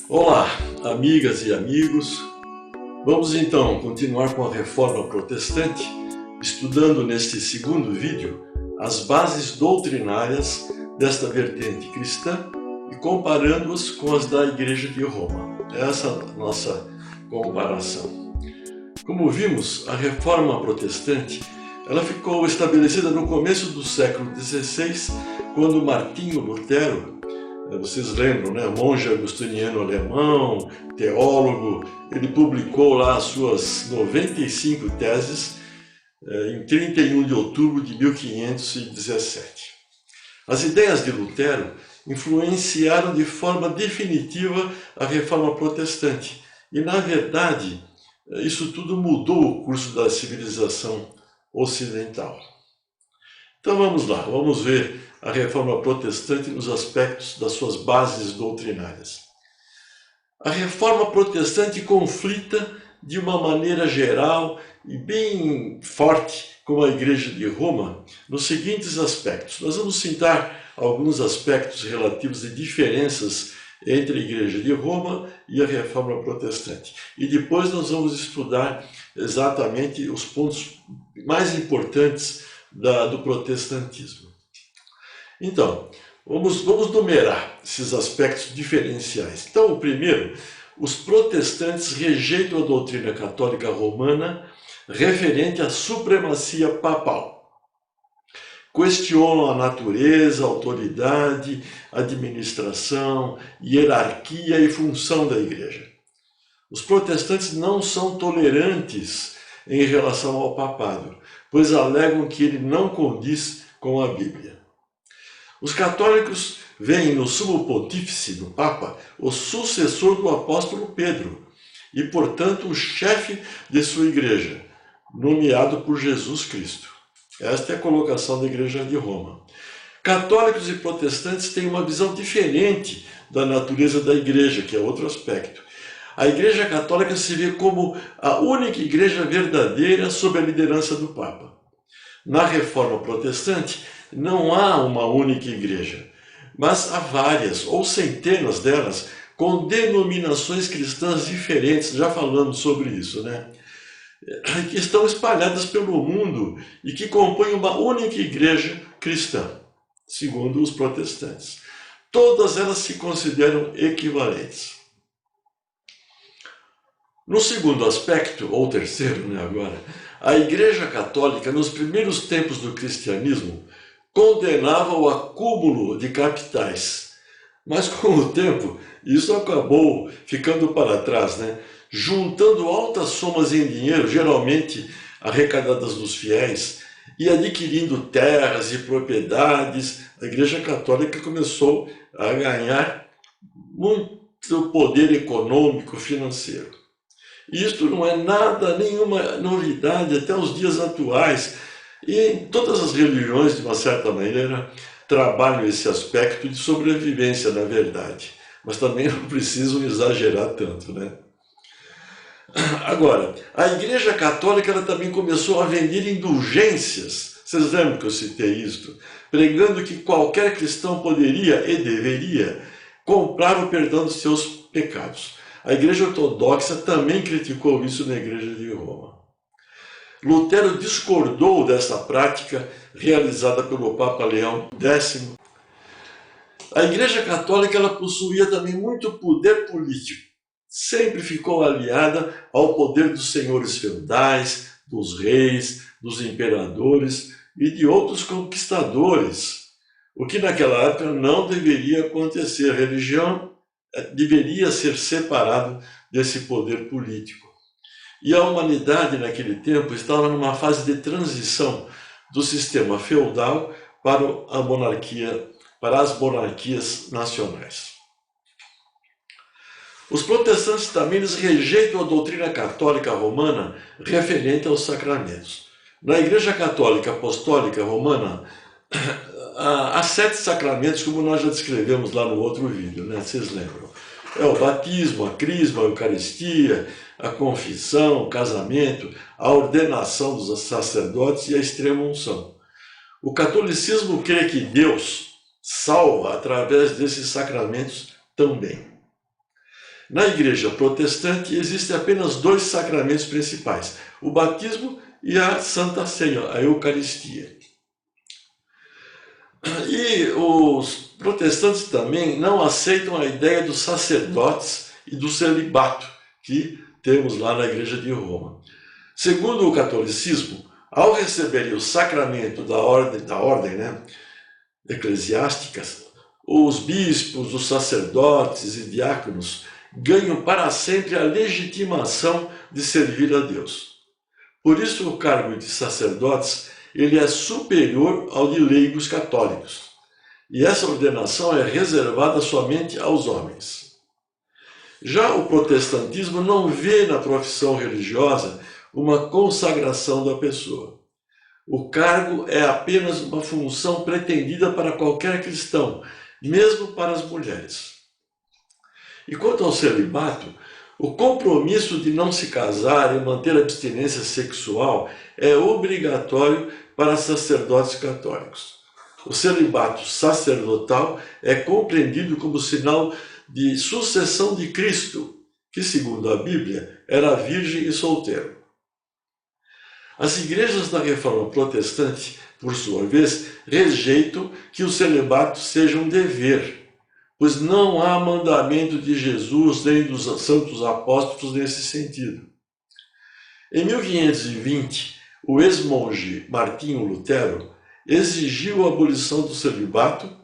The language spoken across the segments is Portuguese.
Olá, amigas e amigos. Vamos então continuar com a Reforma Protestante, estudando neste segundo vídeo as bases doutrinárias desta vertente cristã e comparando-as com as da Igreja de Roma. Essa é a nossa comparação. Como vimos, a Reforma Protestante ela ficou estabelecida no começo do século XVI, quando Martinho Lutero, vocês lembram, né? Monge agostiniano alemão, teólogo, ele publicou lá as suas 95 teses em 31 de outubro de 1517. As ideias de Lutero influenciaram de forma definitiva a Reforma Protestante e, na verdade, isso tudo mudou o curso da civilização ocidental. Então vamos lá, vamos ver a Reforma Protestante nos aspectos das suas bases doutrinárias. A Reforma Protestante conflita de uma maneira geral e bem forte com a Igreja de Roma nos seguintes aspectos. Nós vamos citar alguns aspectos relativos e diferenças entre a Igreja de Roma e a Reforma Protestante. E depois nós vamos estudar exatamente os pontos mais importantes do protestantismo. Então, vamos numerar esses aspectos diferenciais. Então, o primeiro, os protestantes rejeitam a doutrina católica romana referente à supremacia papal. Questionam a natureza, a autoridade, administração, hierarquia e função da Igreja. Os protestantes não são tolerantes em relação ao papado, pois alegam que ele não condiz com a Bíblia. Os católicos veem no sumo pontífice, no Papa, o sucessor do apóstolo Pedro e, portanto, o chefe de sua igreja, nomeado por Jesus Cristo. Esta é a colocação da Igreja de Roma. Católicos e protestantes têm uma visão diferente da natureza da igreja, que é outro aspecto. A Igreja Católica se vê como a única igreja verdadeira sob a liderança do Papa. Na Reforma Protestante, não há uma única igreja, mas há várias ou centenas delas com denominações cristãs diferentes, já falamos sobre isso, né? Que estão espalhadas pelo mundo e que compõem uma única igreja cristã, segundo os protestantes. Todas elas se consideram equivalentes. No segundo aspecto, ou terceiro, né, agora, a Igreja Católica, nos primeiros tempos do cristianismo, condenava o acúmulo de capitais. Mas com o tempo, isso acabou ficando para trás, né? Juntando altas somas em dinheiro, geralmente arrecadadas dos fiéis, e adquirindo terras e propriedades, a Igreja Católica começou a ganhar muito poder econômico, financeiro. Isto não é nenhuma novidade até os dias atuais. E todas as religiões, de uma certa maneira, trabalham esse aspecto de sobrevivência, na verdade. Mas também não precisam exagerar tanto, né? Agora, a Igreja Católica ela também começou a vender indulgências. Vocês lembram que eu citei isto? Pregando que qualquer cristão poderia e deveria comprar o perdão dos seus pecados. A Igreja Ortodoxa também criticou isso na Igreja de Roma. Lutero discordou dessa prática realizada pelo Papa Leão X. A Igreja Católica ela possuía também muito poder político. Sempre ficou aliada ao poder dos senhores feudais, dos reis, dos imperadores e de outros conquistadores, o que naquela época não deveria acontecer. A religião deveria ser separada desse poder político. E a humanidade, naquele tempo, estava numa fase de transição do sistema feudal para a monarquia, para as monarquias nacionais. Os protestantes também eles rejeitam a doutrina católica romana referente aos sacramentos. Na Igreja Católica Apostólica Romana, há 7 sacramentos, como nós já descrevemos lá no outro vídeo, né? Vocês lembram? É o batismo, a crisma, a eucaristia, a confissão, o casamento, a ordenação dos sacerdotes e a extrema-unção. O catolicismo crê que Deus salva através desses sacramentos também. Na igreja protestante existem apenas dois sacramentos principais, o batismo e a Santa Ceia, a Eucaristia. E os protestantes também não aceitam a ideia dos sacerdotes e do celibato que temos lá na Igreja de Roma. Segundo o catolicismo, ao receberem o sacramento da ordem eclesiástica, os bispos, os sacerdotes e diáconos ganham para sempre a legitimação de servir a Deus. Por isso o cargo de sacerdotes ele é superior ao de leigos católicos. E essa ordenação é reservada somente aos homens. Já o protestantismo não vê na profissão religiosa uma consagração da pessoa. O cargo é apenas uma função pretendida para qualquer cristão, mesmo para as mulheres. E quanto ao celibato, o compromisso de não se casar e manter a abstinência sexual é obrigatório para sacerdotes católicos. O celibato sacerdotal é compreendido como sinal de sucessão de Cristo, que, segundo a Bíblia, era virgem e solteiro. As igrejas da Reforma Protestante, por sua vez, rejeitam que o celibato seja um dever, pois não há mandamento de Jesus nem dos santos apóstolos nesse sentido. Em 1520, o ex-monge Martinho Lutero exigiu a abolição do celibato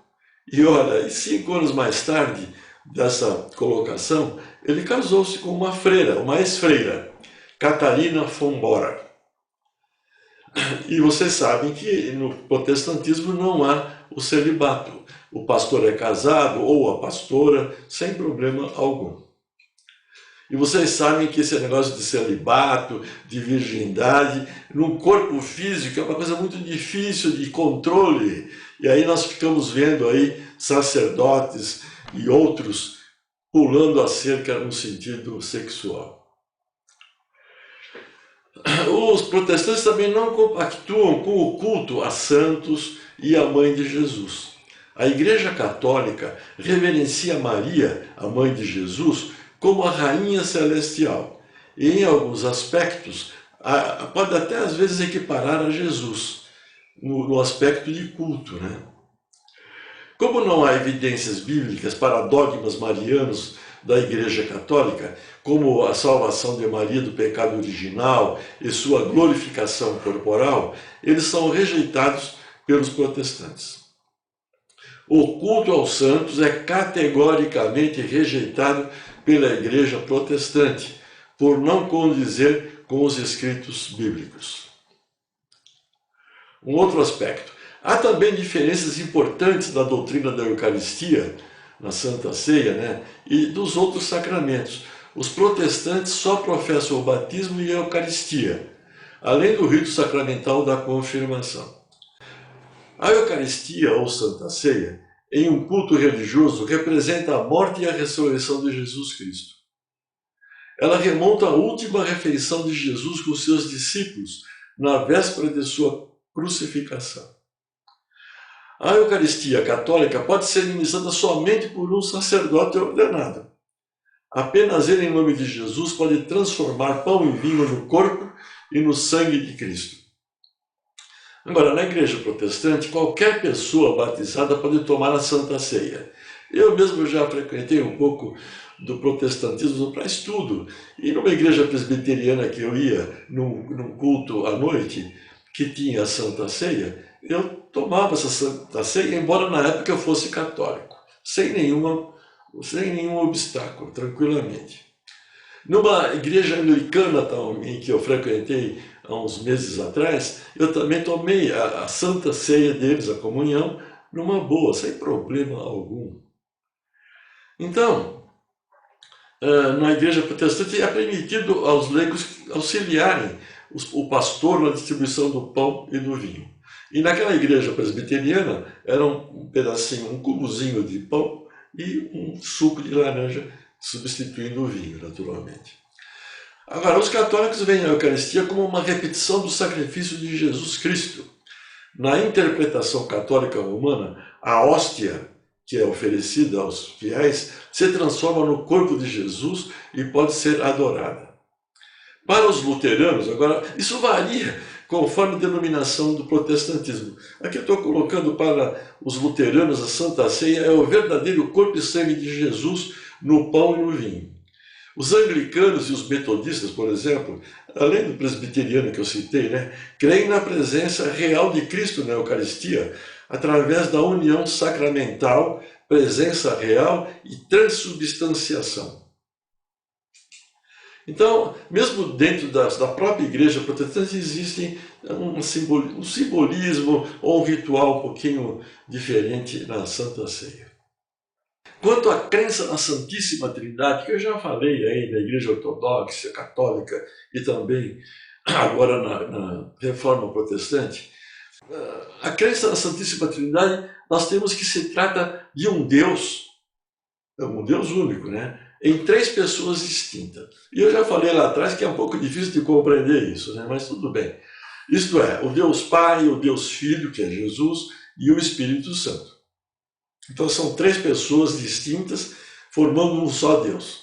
e, olha, 5 anos mais tarde dessa colocação, ele casou-se com uma freira, uma ex-freira, Catarina von Bora. E vocês sabem que no protestantismo não há o celibato. O pastor é casado ou a pastora sem problema algum. E vocês sabem que esse negócio de celibato, de virgindade, num corpo físico é uma coisa muito difícil de controle. E aí nós ficamos vendo aí sacerdotes e outros pulando a cerca no sentido sexual. Os protestantes também não compactuam com o culto a santos e à mãe de Jesus. A Igreja Católica reverencia Maria, a mãe de Jesus, como a Rainha Celestial. E em alguns aspectos, pode até às vezes equiparar a Jesus, no aspecto de culto, né? Como não há evidências bíblicas para dogmas marianos da Igreja Católica, como a salvação de Maria do pecado original e sua glorificação corporal, eles são rejeitados pelos protestantes. O culto aos santos é categoricamente rejeitado pela Igreja Protestante, por não condizer com os escritos bíblicos. Um outro aspecto. Há também diferenças importantes na doutrina da Eucaristia, na Santa Ceia, e dos outros sacramentos. Os protestantes só professam o batismo e a Eucaristia, além do rito sacramental da confirmação. A Eucaristia, ou Santa Ceia, em um culto religioso, representa a morte e a ressurreição de Jesus Cristo. Ela remonta à última refeição de Jesus com seus discípulos, na véspera de sua crucificação. A Eucaristia católica pode ser ministrada somente por um sacerdote ordenado. Apenas ele, em nome de Jesus, pode transformar pão e vinho no corpo e no sangue de Cristo. Agora, na Igreja Protestante, qualquer pessoa batizada pode tomar a Santa Ceia. Eu mesmo já frequentei um pouco do protestantismo para estudo. E numa igreja presbiteriana que eu ia, num culto à noite, que tinha a Santa Ceia, eu tomava essa Santa Ceia, embora na época eu fosse católico, sem nenhum obstáculo, tranquilamente. Numa igreja anglicana também, que eu frequentei há uns meses atrás, eu também tomei a Santa Ceia deles, a comunhão, numa boa, sem problema algum. Então, na igreja protestante é permitido aos leigos auxiliarem o pastor na distribuição do pão e do vinho. E naquela igreja presbiteriana era um pedacinho, um cubozinho de pão e um suco de laranja, substituindo o vinho, naturalmente. Agora, os católicos veem a Eucaristia como uma repetição do sacrifício de Jesus Cristo. Na interpretação católica romana, a hóstia que é oferecida aos fiéis, se transforma no corpo de Jesus e pode ser adorada. Para os luteranos, agora, isso varia conforme a denominação do protestantismo. Aqui eu estou colocando para os luteranos a Santa Ceia é o verdadeiro corpo e sangue de Jesus no pão e no vinho. Os anglicanos e os metodistas, por exemplo, além do presbiteriano que eu citei, creem na presença real de Cristo na Eucaristia, através da união sacramental, presença real e transubstanciação. Então, mesmo dentro da própria igreja protestante, existe um simbolismo ou um ritual um pouquinho diferente na Santa Ceia. Quanto à crença na Santíssima Trindade, que eu já falei aí da Igreja Ortodoxa, Católica e também agora na Reforma Protestante, a crença na Santíssima Trindade, nós temos que se trata de um Deus único, em 3 pessoas distintas. E eu já falei lá atrás que é um pouco difícil de compreender isso, mas tudo bem. Isto é, o Deus Pai, o Deus Filho, que é Jesus, e o Espírito Santo. Então são 3 pessoas distintas formando um só Deus.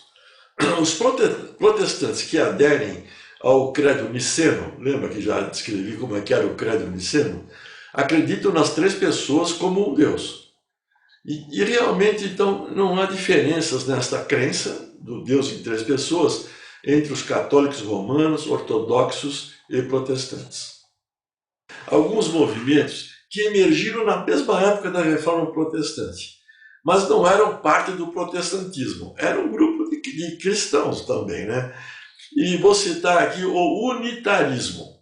Os protestantes que aderem ao credo niceno, lembra que já descrevi como é que era o credo niceno? Acreditam nas 3 pessoas como um Deus. E realmente, então, não há diferenças nesta crença do Deus em 3 pessoas entre os católicos romanos, ortodoxos e protestantes. Alguns movimentos que emergiram na mesma época da Reforma Protestante, mas não eram parte do protestantismo, era um grupo de cristãos também, E vou citar aqui o unitarismo,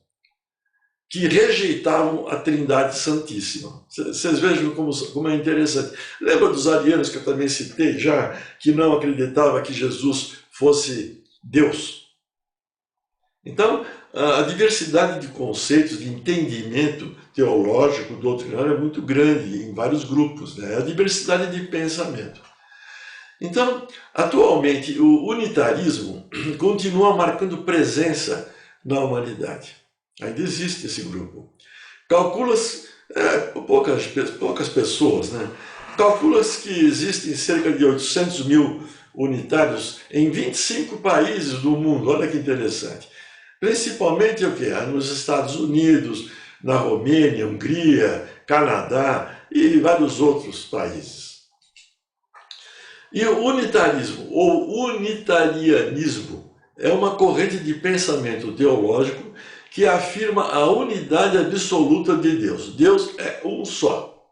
que rejeitavam a Trindade Santíssima. Vocês vejam como é interessante. Lembra dos arianos que eu também citei já, que não acreditavam que Jesus fosse Deus? Então, a diversidade de conceitos, de entendimento teológico, doutrinário é muito grande em vários grupos, a diversidade de pensamento. Então, atualmente, o unitarismo continua marcando presença na humanidade. Ainda existe esse grupo. Calcula-se, poucas pessoas, calcula-se que existem cerca de 800 mil unitários em 25 países do mundo. Olha que interessante. Principalmente nos Estados Unidos, na Romênia, Hungria, Canadá e vários outros países. E o unitarismo, ou unitarianismo, é uma corrente de pensamento teológico que afirma a unidade absoluta de Deus. Deus é um só.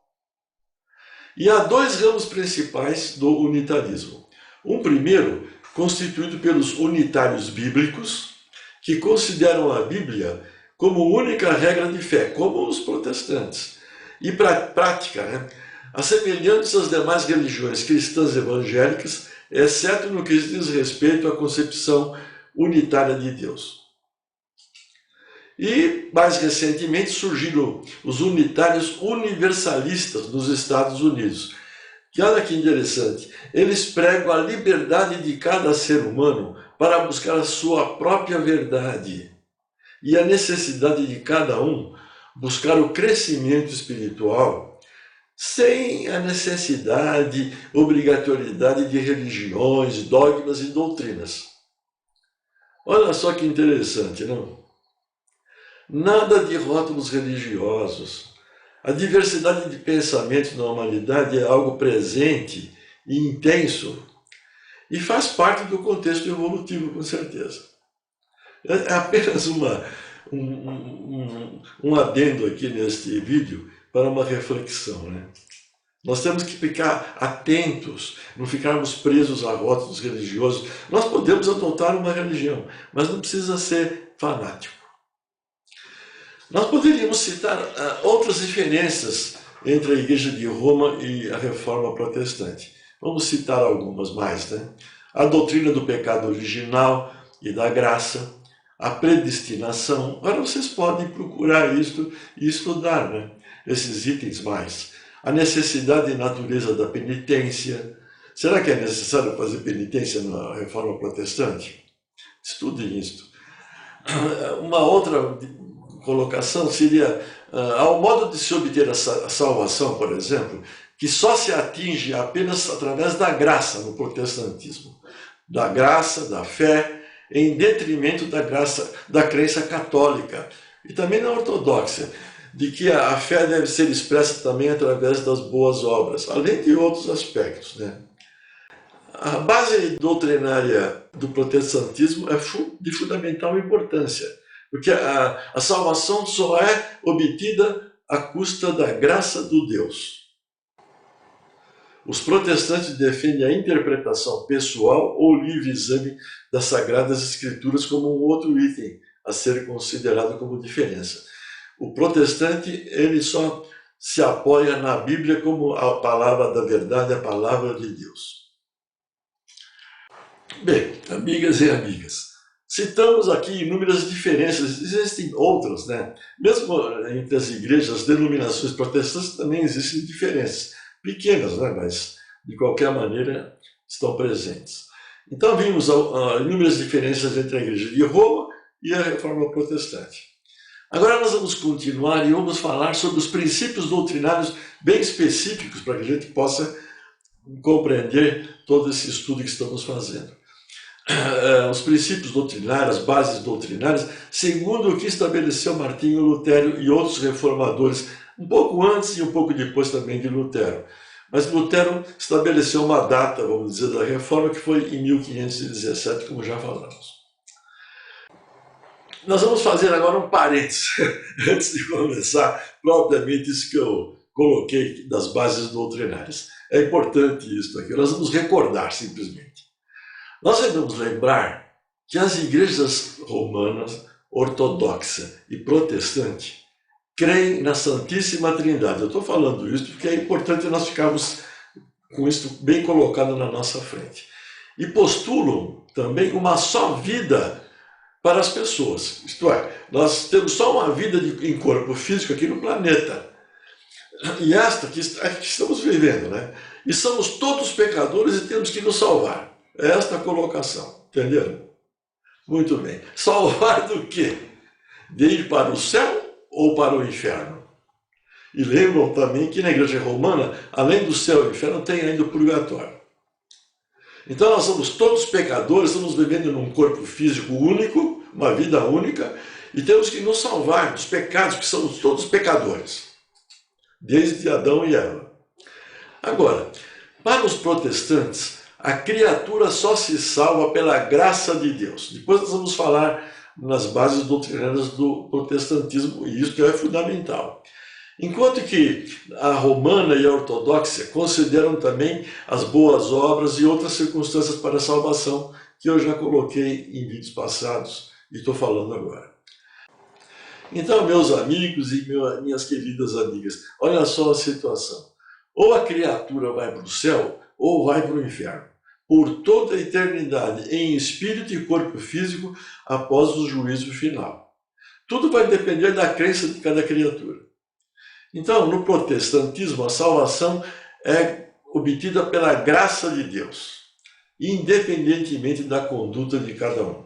E há 2 ramos principais do unitarismo. Um primeiro, constituído pelos unitários bíblicos, que consideram a Bíblia como única regra de fé, como os protestantes. E para prática, assemelhando-se às demais religiões cristãs evangélicas, exceto no que diz respeito à concepção unitária de Deus. E, mais recentemente, surgiram os unitários universalistas nos Estados Unidos. Que olha que interessante, eles pregam a liberdade de cada ser humano para buscar a sua própria verdade e a necessidade de cada um buscar o crescimento espiritual sem a necessidade, obrigatoriedade de religiões, dogmas e doutrinas. Olha só que interessante, não? Nada de rótulos religiosos. A diversidade de pensamentos na humanidade é algo presente e intenso e faz parte do contexto evolutivo, com certeza. É apenas um adendo aqui neste vídeo para uma reflexão, Nós temos que ficar atentos, não ficarmos presos a rótulos religiosos. Nós podemos adotar uma religião, mas não precisa ser fanático. Nós poderíamos citar outras diferenças entre a Igreja de Roma e a Reforma Protestante. Vamos citar algumas mais, A doutrina do pecado original e da graça, a predestinação. Agora vocês podem procurar isto e estudar, esses itens mais. A necessidade e natureza da penitência. Será que é necessário fazer penitência na Reforma Protestante? Estudem isto. Uma outra colocação seria ao modo de se obter a salvação, por exemplo, que só se atinge apenas através da graça no protestantismo, da graça, da fé, em detrimento da graça, da crença católica e também na ortodoxa, de que a fé deve ser expressa também através das boas obras, além de outros aspectos, né? A base doutrinária do protestantismo é de fundamental importância, porque a salvação só é obtida à custa da graça do Deus. Os protestantes defendem a interpretação pessoal ou livre exame das Sagradas Escrituras como um outro item a ser considerado como diferença. O protestante, ele só se apoia na Bíblia como a palavra da verdade, a palavra de Deus. Bem, amigas e amigas, citamos aqui inúmeras diferenças, existem outras, né? Mesmo entre as igrejas, as denominações protestantes também existem diferenças, pequenas, né? Mas de qualquer maneira estão presentes. Então vimos inúmeras diferenças entre a igreja de Roma e a reforma protestante. Agora nós vamos continuar e vamos falar sobre os princípios doutrinários bem específicos para que a gente possa compreender todo esse estudo que estamos fazendo. Os princípios doutrinários, as bases doutrinárias, segundo o que estabeleceu Martinho Lutero e outros reformadores, um pouco antes e um pouco depois também de Lutero. Mas Lutero estabeleceu uma data, vamos dizer, da reforma, que foi em 1517, como já falamos. Nós vamos fazer agora um parênteses, antes de começar propriamente isso que eu coloquei das bases doutrinárias. É importante isso aqui, nós vamos recordar simplesmente. Nós devemos lembrar que as igrejas romanas, ortodoxa e protestante creem na Santíssima Trindade. Eu estou falando isso porque é importante nós ficarmos com isso bem colocado na nossa frente. E postulam também uma só vida para as pessoas. Isto é, nós temos só uma vida em corpo físico aqui no planeta. E esta que estamos vivendo, né? E somos todos pecadores e temos que nos salvar. É esta a colocação, entenderam? Muito bem. Salvar do quê? De ir para o céu ou para o inferno? E lembram também que na igreja romana, além do céu e do inferno, tem ainda o purgatório. Então nós somos todos pecadores, estamos vivendo num corpo físico único, uma vida única, e temos que nos salvar dos pecados, que somos todos pecadores, desde Adão e Eva. Agora, para os protestantes, a criatura só se salva pela graça de Deus. Depois nós vamos falar nas bases doutrinárias do protestantismo, e isso é fundamental. Enquanto que a romana e a ortodoxa consideram também as boas obras e outras circunstâncias para a salvação, que eu já coloquei em vídeos passados e estou falando agora. Então, meus amigos e minhas queridas amigas, olha só a situação. Ou a criatura vai para o céu, ou vai para o inferno, por toda a eternidade, em espírito e corpo físico, após o juízo final. Tudo vai depender da crença de cada criatura. Então, no protestantismo, a salvação é obtida pela graça de Deus, independentemente da conduta de cada um.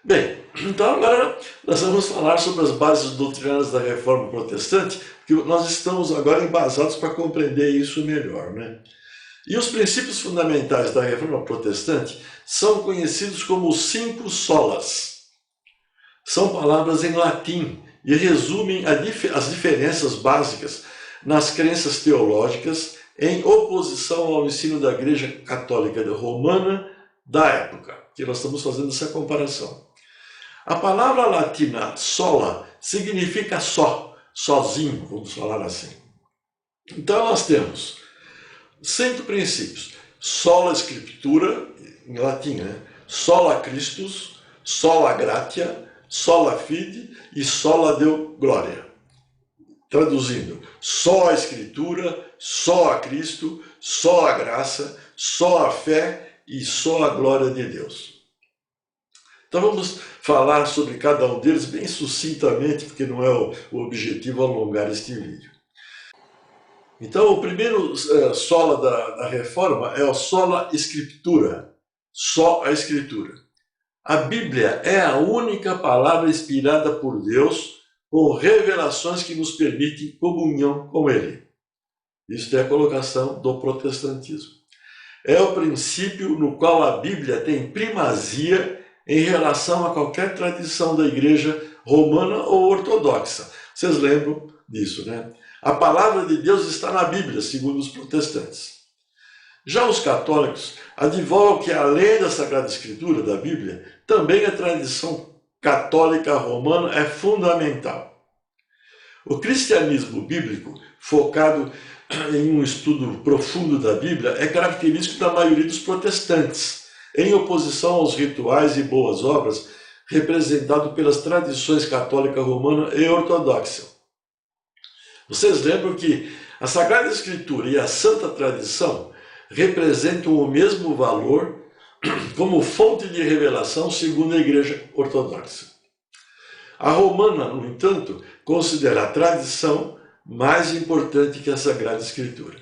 Bem, então agora nós vamos falar sobre as bases doutrinárias da Reforma Protestante, que nós estamos agora embasados para compreender isso melhor, né? E os princípios fundamentais da Reforma Protestante são conhecidos como os 5 solas. São palavras em latim e resumem as diferenças básicas nas crenças teológicas em oposição ao ensino da Igreja Católica Romana da época, que nós estamos fazendo essa comparação. A palavra latina sola significa só, sozinho, vamos falar assim. Então nós temos 5 princípios. Sola Scriptura, em latim, né? Sola Christus, sola gratia, sola fide e sola Deo gloria. Traduzindo, só a Escritura, só a Cristo, só a graça, só a fé e só a glória de Deus. Então vamos falar sobre cada um deles bem sucintamente, porque não é o objetivo alongar este vídeo. Então o primeiro sola da Reforma é o sola Scriptura, só a Escritura. A Bíblia é a única palavra inspirada por Deus com revelações que nos permitem comunhão com Ele. Isso é a colocação do protestantismo. É o princípio no qual a Bíblia tem primazia em relação a qualquer tradição da igreja romana ou ortodoxa. Vocês lembram disso, né? A palavra de Deus está na Bíblia, segundo os protestantes. Já os católicos advogam que, além da Sagrada Escritura, da Bíblia, também a tradição católica romana é fundamental. O cristianismo bíblico, focado em um estudo profundo da Bíblia, é característico da maioria dos protestantes, em oposição aos rituais e boas obras representado pelas tradições católica romana e ortodoxa. Vocês lembram que a Sagrada Escritura e a Santa Tradição representam o mesmo valor como fonte de revelação segundo a Igreja Ortodoxa. A romana, no entanto, considera a tradição mais importante que a Sagrada Escritura.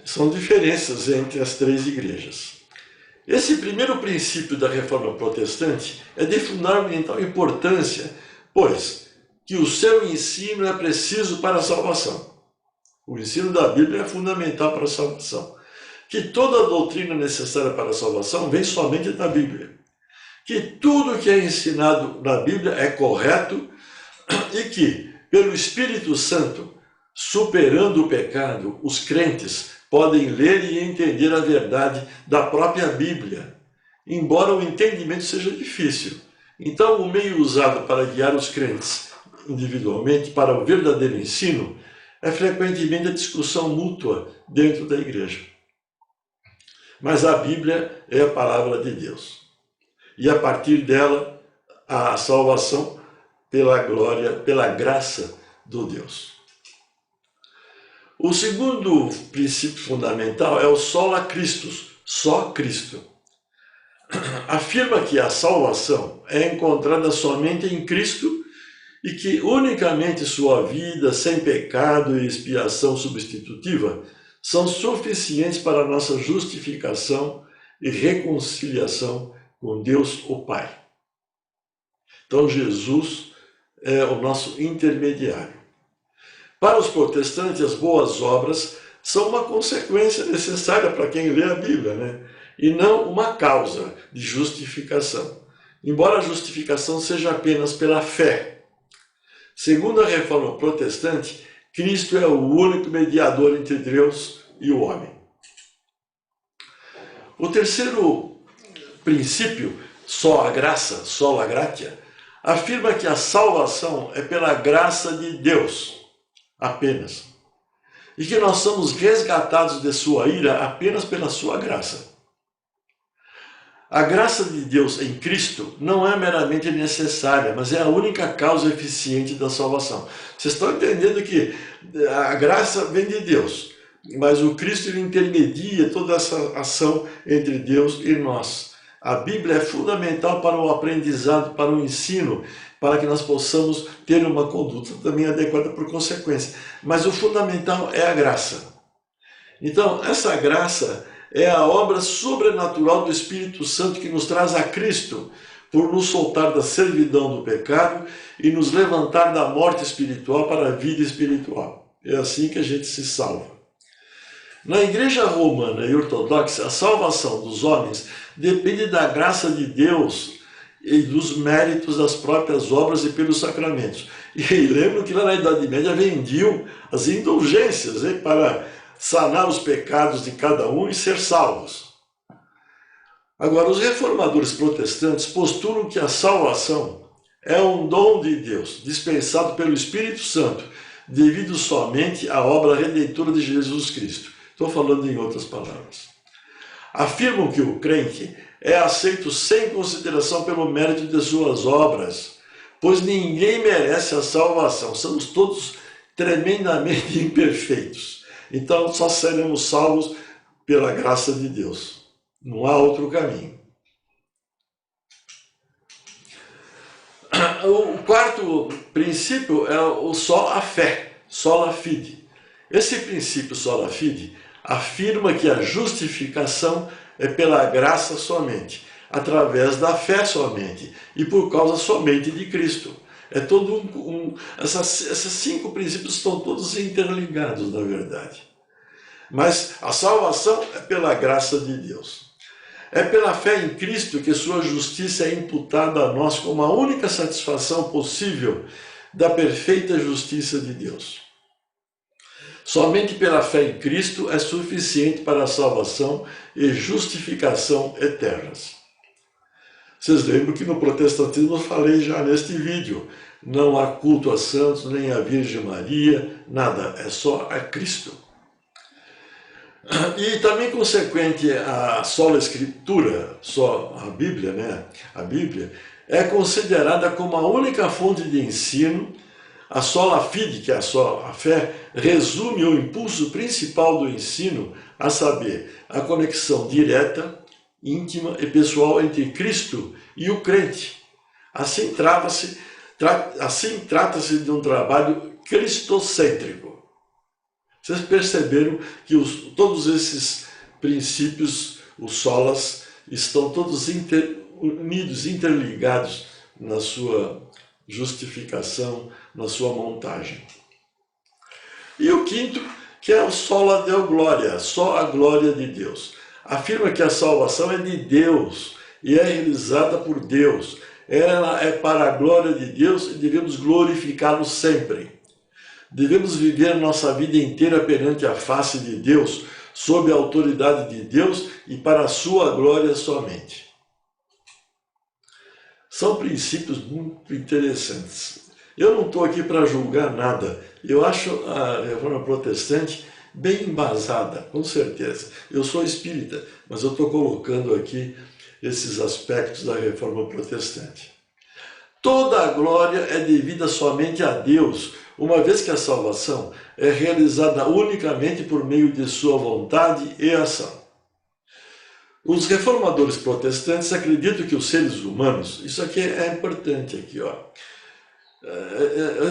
São diferenças entre as três igrejas. Esse primeiro princípio da Reforma Protestante é de fundamental importância, pois que o seu ensino é preciso para a salvação. O ensino da Bíblia é fundamental para a salvação. Que toda a doutrina necessária para a salvação vem somente da Bíblia. Que tudo que é ensinado na Bíblia é correto e que, pelo Espírito Santo, superando o pecado, os crentes podem ler e entender a verdade da própria Bíblia, embora o entendimento seja difícil. Então, o meio usado para guiar os crentes individualmente para o verdadeiro ensino é frequentemente a discussão mútua dentro da igreja. Mas a Bíblia é a palavra de Deus. E a partir dela, a salvação pela glória, pela graça do Deus. O segundo princípio fundamental é o sola Christus, só Cristo. Afirma que a salvação é encontrada somente em Cristo e que unicamente sua vida, sem pecado e expiação substitutiva, são suficientes para a nossa justificação e reconciliação com Deus o Pai. Então Jesus é o nosso intermediário. Para os protestantes, as boas obras são uma consequência necessária para quem lê a Bíblia, né? E não uma causa de justificação. Embora a justificação seja apenas pela fé. Segundo a Reforma Protestante, Cristo é o único mediador entre Deus e o homem. O terceiro princípio, só a graça, sola gratia, afirma que a salvação é pela graça de Deus, apenas. E que nós somos resgatados de sua ira apenas pela sua graça. A graça de Deus em Cristo não é meramente necessária, mas é a única causa eficiente da salvação. Vocês estão entendendo que a graça vem de Deus, mas o Cristo ele intermedia toda essa ação entre Deus e nós. A Bíblia é fundamental para o aprendizado, para o ensino, para que nós possamos ter uma conduta também adequada por consequência. Mas o fundamental é a graça. Então, essa graça é a obra sobrenatural do Espírito Santo que nos traz a Cristo, por nos soltar da servidão do pecado e nos levantar da morte espiritual para a vida espiritual. É assim que a gente se salva. Na igreja romana e ortodoxa, a salvação dos homens depende da graça de Deus e dos méritos das próprias obras e pelos sacramentos. E lembro que lá na Idade Média vendiam as indulgências para sanar os pecados de cada um e ser salvos. Agora, os reformadores protestantes postulam que a salvação é um dom de Deus, dispensado pelo Espírito Santo, devido somente à obra redentora de Jesus Cristo. Estou falando em outras palavras. Afirmam que o crente é aceito sem consideração pelo mérito de suas obras, pois ninguém merece a salvação. Somos todos tremendamente imperfeitos. Então só seremos salvos pela graça de Deus. Não há outro caminho. O quarto princípio é o sola fé, sola fide. Esse princípio sola fide afirma que a justificação é pela graça somente, através da fé somente e por causa somente de Cristo. É todo esses 5 princípios estão todos interligados, na verdade. Mas a salvação é pela graça de Deus. É pela fé em Cristo que sua justiça é imputada a nós como a única satisfação possível da perfeita justiça de Deus. Somente pela fé em Cristo é suficiente para a salvação e justificação eternas. Vocês lembram que no protestantismo eu falei já neste vídeo, não há culto a santos, nem a Virgem Maria, nada, é só a Cristo. E também consequente a sola Escritura, só a Bíblia, né? A Bíblia é considerada como a única fonte de ensino. A sola fide, que é só a fé, resume o impulso principal do ensino, a saber, a conexão direta, íntima e pessoal entre Cristo e o crente. Assim trata-se de um trabalho cristocêntrico. Vocês perceberam que todos esses princípios, os solas, estão todos unidos, interligados na sua justificação, na sua montagem. E o quinto, que é o sola deo gloria, só a glória de Deus. Afirma que a salvação é de Deus e é realizada por Deus. Ela é para a glória de Deus e devemos glorificá-lo sempre. Devemos viver nossa vida inteira perante a face de Deus, sob a autoridade de Deus e para a sua glória somente. São princípios muito interessantes. Eu não estou aqui para julgar nada. Eu acho a Reforma Protestante bem embasada, com certeza. Eu sou espírita, mas eu estou colocando aqui esses aspectos da Reforma Protestante. Toda a glória é devida somente a Deus, uma vez que a salvação é realizada unicamente por meio de sua vontade e ação. Os reformadores protestantes acreditam que os seres humanos, isso aqui é importante aqui, ó.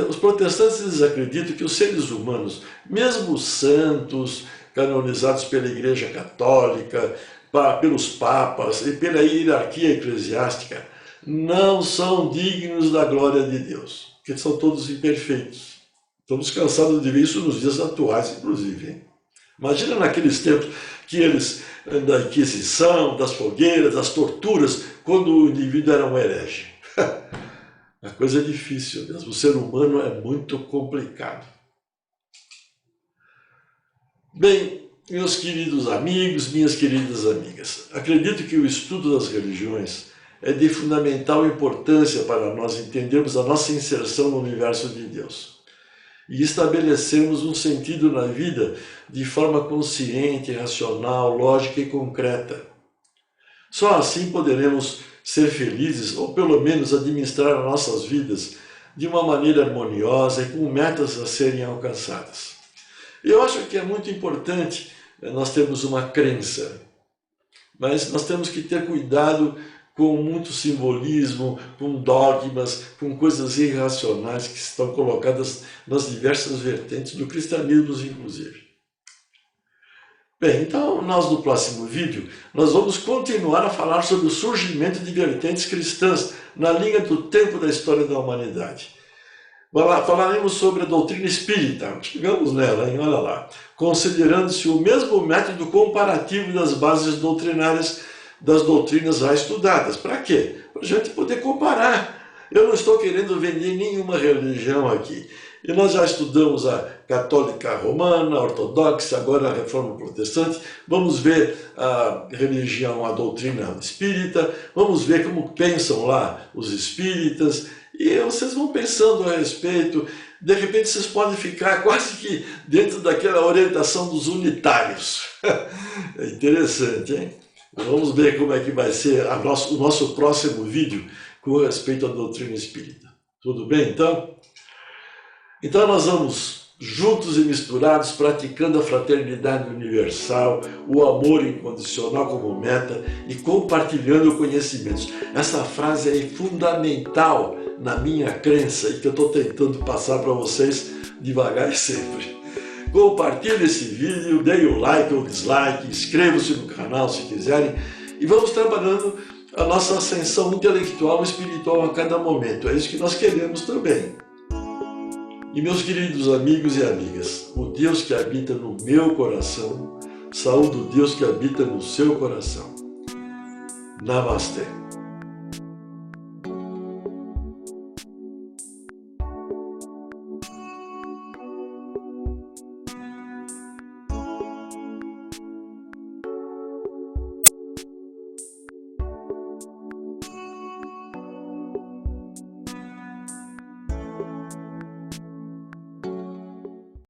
Os protestantes acreditam que os seres humanos, mesmo os santos, canonizados pela Igreja Católica, pelos papas e pela hierarquia eclesiástica, não são dignos da glória de Deus, porque são todos imperfeitos. Estamos cansados de ver isso nos dias atuais, inclusive. Hein? Imagina naqueles tempos que eles, da Inquisição, das fogueiras, das torturas, quando o indivíduo era um herege. A coisa é difícil mesmo, o ser humano é muito complicado. Bem, meus queridos amigos, minhas queridas amigas, acredito que o estudo das religiões é de fundamental importância para nós entendermos a nossa inserção no universo de Deus e estabelecermos um sentido na vida de forma consciente, racional, lógica e concreta. Só assim poderemos ser felizes, ou pelo menos administrar as nossas vidas de uma maneira harmoniosa e com metas a serem alcançadas. Eu acho que é muito importante nós termos uma crença, mas nós temos que ter cuidado com muito simbolismo, com dogmas, com coisas irracionais que estão colocadas nas diversas vertentes do cristianismo, inclusive. Bem, então nós no próximo vídeo, nós vamos continuar a falar sobre o surgimento de vertentes cristãs na linha do tempo da história da humanidade. Falaremos sobre a doutrina espírita, chegamos nela, hein? Olha lá, considerando-se o mesmo método comparativo das bases doutrinárias das doutrinas já estudadas. Para quê? Para a gente poder comparar. Eu não estou querendo vender nenhuma religião aqui. E nós já estudamos a católica romana, a ortodoxa, agora a reforma protestante. Vamos ver a religião, a doutrina espírita. Vamos ver como pensam lá os espíritas. E vocês vão pensando a respeito. De repente vocês podem ficar quase que dentro daquela orientação dos unitários. É interessante, hein? Vamos ver como é que vai ser o nosso próximo vídeo com respeito à doutrina espírita. Tudo bem, então? Então nós vamos, juntos e misturados, praticando a fraternidade universal, o amor incondicional como meta e compartilhando conhecimentos. Essa frase é fundamental na minha crença e que eu estou tentando passar para vocês devagar e sempre. Compartilhe esse vídeo, dê o like ou dislike, inscrevam-se no canal se quiserem e vamos trabalhando a nossa ascensão intelectual e espiritual a cada momento. É isso que nós queremos também. E meus queridos amigos e amigas, o Deus que habita no meu coração, saúde o Deus que habita no seu coração. Namastê.